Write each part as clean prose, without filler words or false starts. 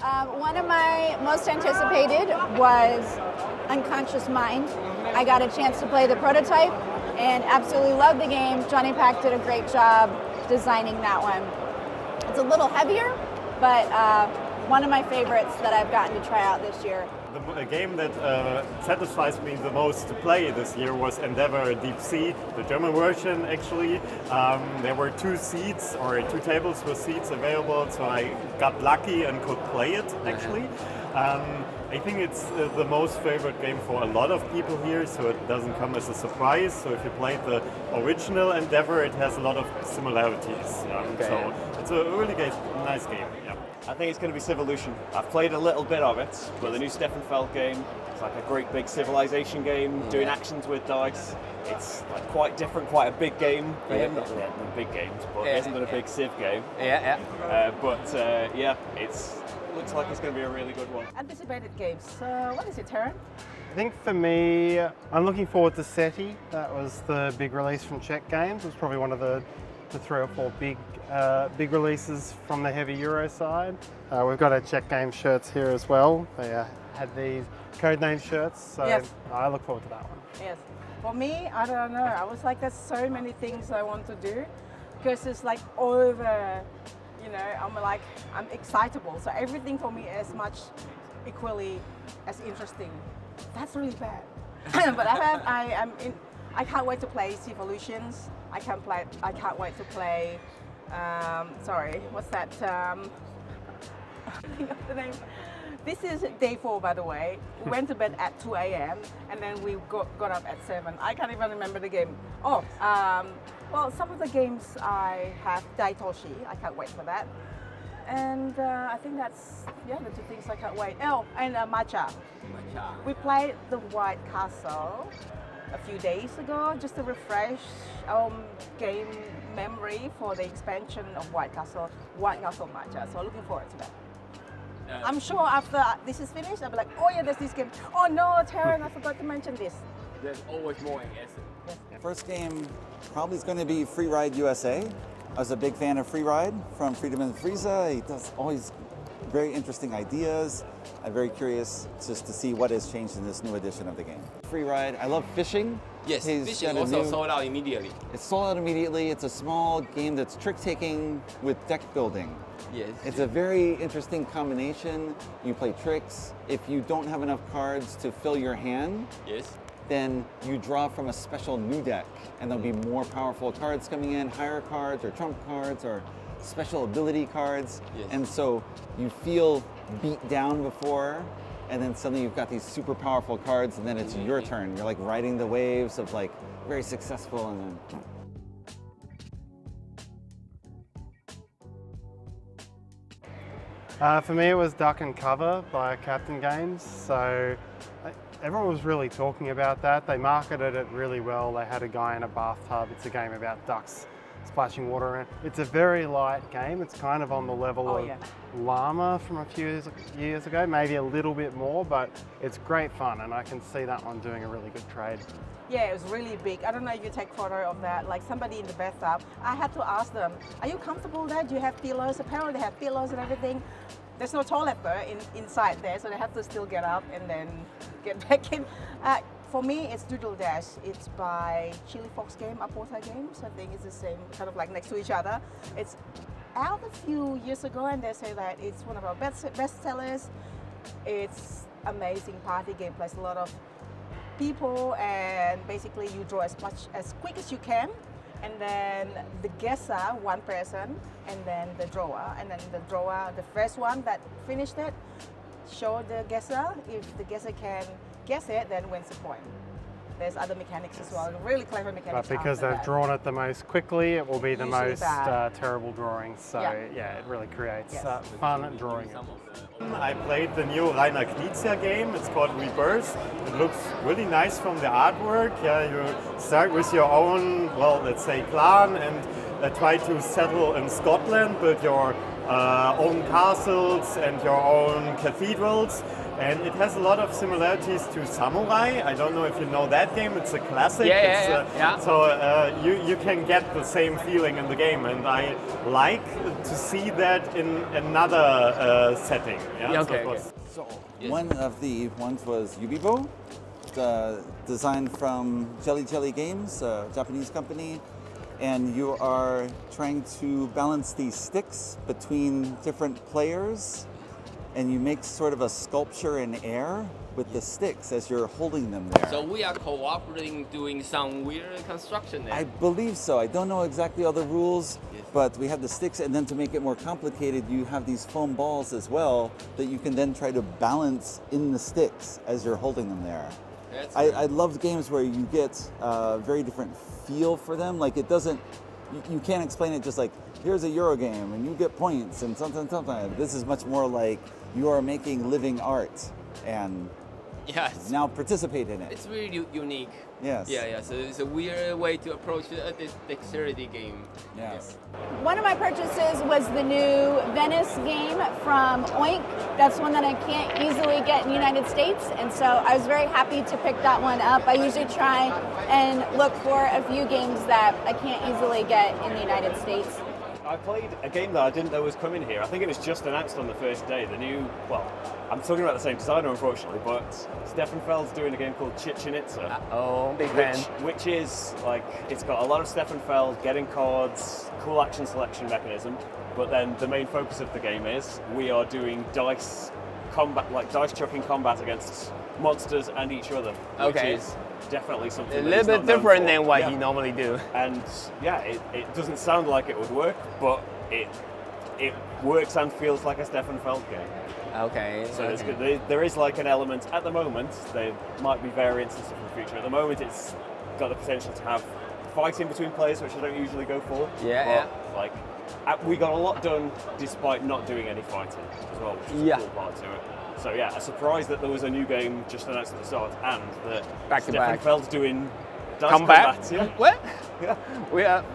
One of my most anticipated was Unconscious Mind. I got a chance to play the prototype and absolutely loved the game. Johnny Pack did a great job designing that one. It's a little heavier, but one of my favorites that I've gotten to try out this year. The game that satisfies me the most to play this year was Endeavor Deep Sea, the German version actually. There were 2 seats, or 2 tables with seats available, so I got lucky and could play it actually. I think it's the most favorite game for a lot of people here, so it doesn't come as a surprise. So if you played the original Endeavor, it has a lot of similarities. So it's a really nice game. Yeah. I think it's going to be Civolution. I've played a little bit of it, but the new Stefan Feld game, it's like a great big civilization game, doing actions with dice. It's like quite different, quite a big game for him. Not the big games, but it isn't a big Civ game. Yeah. Yeah, it looks like it's going to be a really good one. Anticipated games. What is it, Taryn? I think for me, I'm looking forward to SETI. That was the big release from Czech Games. It was probably one of the 3 or 4 big releases from the heavy Euro side. We've got our Czech Games shirts here as well. They had these codename shirts, so yes. I look forward to that one. Yes. For me, I don't know. I was like, there's so many things I want to do because it's like over, you know, I'm excitable. So everything for me is much equally as interesting. That's really bad. But I can't wait to play Civolutions. I can't wait to play. Sorry, what's that? Think of the name. This is day 4, by the way. We went to bed at 2 a.m. and then we got up at 7. I can't even remember the game. Oh, well, some of the games I have Daitoshi. I can't wait for that. And I think that's the 2 things I can't wait. Oh, and Matcha. We played the White Castle a few days ago just to refresh game memory for the expansion of White Castle Matcha. So looking forward to that. I'm sure after this is finished, I'll be like, oh yeah, there's this game. Oh no, Taryn, I forgot to mention this. There's always more in Essen. Yes. First game probably is going to be Free Ride USA. I was a big fan of Free Ride from Freedom and Frieza. He does always very interesting ideas. I'm very curious just to see what has changed in this new edition of the game. Free Ride, I love fishing. Yes, fishing also sold out immediately. It's sold out immediately. It's a small game that's trick-taking with deck building. Yes. It's a very interesting combination. You play tricks. If you don't have enough cards to fill your hand, yes, then you draw from a special new deck, and there'll be more powerful cards coming in, higher cards or trump cards or special ability cards. Yes. And so you feel beat down before, and then suddenly you've got these super powerful cards, and then it's your turn. You're like riding the waves of like very successful, and then for me, it was Duck and Cover by Captain Games. So everyone was really talking about that. They marketed it really well. They had a guy in a bathtub. It's a game about ducks splashing water around. It's a very light game. It's kind of on the level of Llama from a few years ago, maybe a little bit more, but it's great fun, and I can see that one doing a really good trade. Yeah, it was really big. I don't know if you take photo of that, like somebody in the bathtub. I had to ask them, are you comfortable there? Do you have pillows? Apparently they have pillows and everything. There's no toilet though inside there, so they have to still get up and then get back in. For me, it's Doodle Dash. It's by Chili Fox Game, Aporta Games. I think it's the same, kind of like next to each other. It's out a few years ago, and they say that it's one of our best sellers. It's amazing party game, plays a lot of people, and basically you draw as quick as you can, and then the guesser, one person, and then the drawer, the first one that finished it, show the guesser. If the guesser can guess it, then wins the point. There's other mechanics as well, really clever mechanics. But because they've drawn it the most quickly, it will be the most terrible drawing. So yeah, it really creates fun drawing. I played the new Rainer Knizia game. It's called Rebirth. It looks really nice from the artwork. Yeah, you start with your own, well, let's say clan, and try to settle in Scotland, build your own castles and your own cathedrals. And it has a lot of similarities to Samurai. I don't know if you know that game. It's a classic. Yeah. So you can get the same feeling in the game, and I like to see that in another setting. Yeah? So one of the ones was Yubibo, designed from Jelly Jelly Games, a Japanese company. And you are trying to balance these sticks between different players, and you make sort of a sculpture in air with the sticks as you're holding them there. So we are cooperating, doing some weird construction there. I believe so. I don't know exactly all the rules, but we have the sticks, and then to make it more complicated, you have these foam balls as well that you can then try to balance in the sticks as you're holding them there. I love games where you get a very different feel for them. Like it doesn't, you can't explain it just like, here's a Euro game and you get points and something. This is much more like you are making living art and now participate in it. It's really unique. Yes. So it's a weird way to approach this dexterity game. Yes. One of my purchases was the new Venice game from Oink. That's one that I can't easily get in the United States, and so I was very happy to pick that one up. I usually try and look for a few games that I can't easily get in the United States. I played a game that I didn't know was coming here. I think it was just announced on the first day. The new, well, I'm talking about the same designer, unfortunately, but Stefan Feld's doing a game called Chichen Itza. Oh, big fan. Which is like, it's got a lot of Stefan Feld, getting cards, cool action selection mechanism, but then the main focus of the game is we are doing dice combat, like dice chucking combat against monsters and each other, which is definitely something a little bit different than what you normally do. And it doesn't sound like it would work, but it works and feels like a Stefan Feld game. So it's good. There is like an element at the moment. There might be variants and stuff in the future. At the moment, it's got the potential to have fighting between players, which I don't usually go for. Like we got a lot done despite not doing any fighting as well, which is a cool part to it. So a surprise that there was a new game just announced at the start, and that Stefan Feld's doing dice combat. What?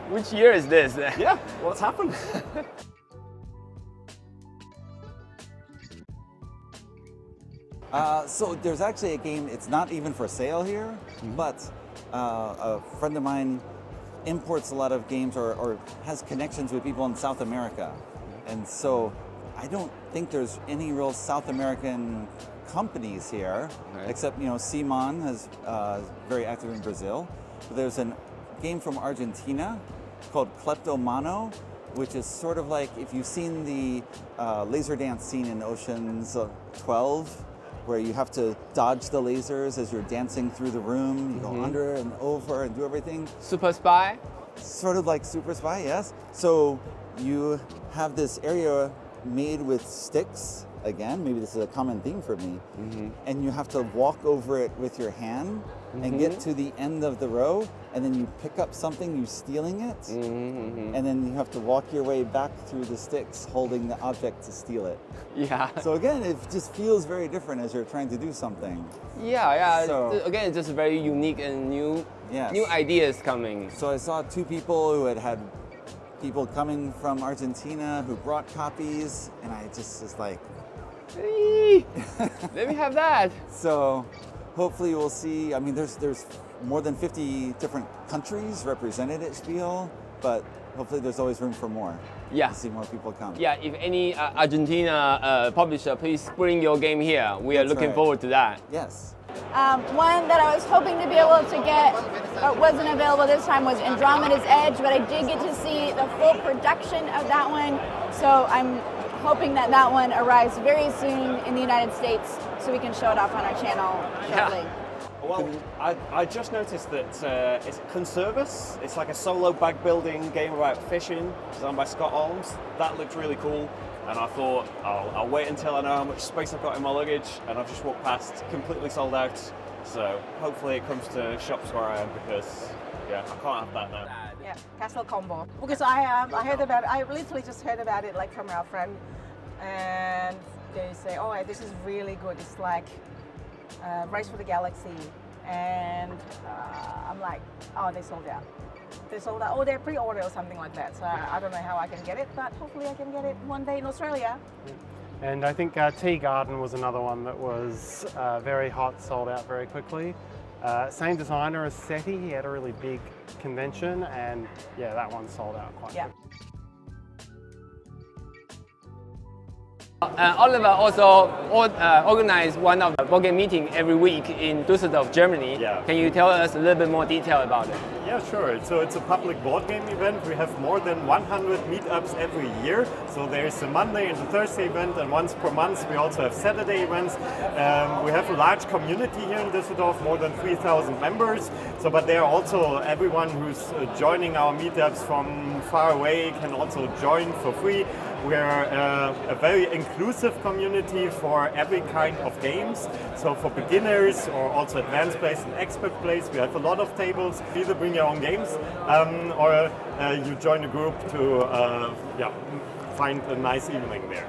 Which year is this? What's happened? So there's actually a game, it's not even for sale here, but a friend of mine imports a lot of games or has connections with people in South America. And so I don't think there's any real South American companies here, except, Simon is very active in Brazil. But there's a game from Argentina called Kleptomano, which is sort of like if you've seen the laser dance scene in Ocean's 12, where you have to dodge the lasers as you're dancing through the room. You go under and over and do everything. Super Spy? Sort of like Super Spy, yes. So you have this area made with sticks, again, maybe this is a common theme for me, and you have to walk over it with your hand and get to the end of the row, and then you pick up something, you're stealing it, and then you have to walk your way back through the sticks holding the object to steal it. So again, it just feels very different as you're trying to do something. So, again, just very unique and new ideas coming. So I saw two people who had people coming from Argentina who brought copies, and I just was like, let me have that. So hopefully we'll see. I mean, there's more than 50 different countries represented at Spiel, but hopefully there's always room for more. To see more people come. If any Argentina publisher, please bring your game here. We are looking forward to that. Yes. One that I was hoping to be able to get, but wasn't available this time, was Andromeda's Edge, but I did get to see the full production of that one, so I'm hoping that that one arrives very soon in the United States so we can show it off on our channel shortly. Well, I just noticed that it's Conservus. It's like a solo bag building game about fishing, designed by Scott Holmes. That looked really cool. And I thought, I'll wait until I know how much space I've got in my luggage, and I've just walked past, completely sold out. So hopefully it comes to shops where I am, because I can't have that now. Castle Combo. Because I heard about it, I literally just heard about it like from our friend, and they say, oh, this is really good. It's like Race for the Galaxy, and I'm like, oh, they sold out. They sold out. Oh, they're pre-order or something like that. So I don't know how I can get it, but hopefully I can get it one day in Australia. And I think Tea Garden was another one that was very hot, sold out very quickly. Same designer as SETI, he had a really big convention, and yeah, that one sold out quite quick. Oliver also organized one of the board game meeting every week in Düsseldorf, Germany. Yeah. Can you tell us a little bit more detail about it? Yeah, sure. So it's a public board game event. We have more than 100 meetups every year. So there's a Monday and a Thursday event, and once per month we also have Saturday events. We have a large community here in Düsseldorf, more than 3,000 members. So, but there are also everyone who's joining our meetups from far away can also join for free. We're a very inclusive community for every kind of games. So for beginners or also advanced players and expert players, we have a lot of tables. Either bring your own games or you join a group to find a nice evening there.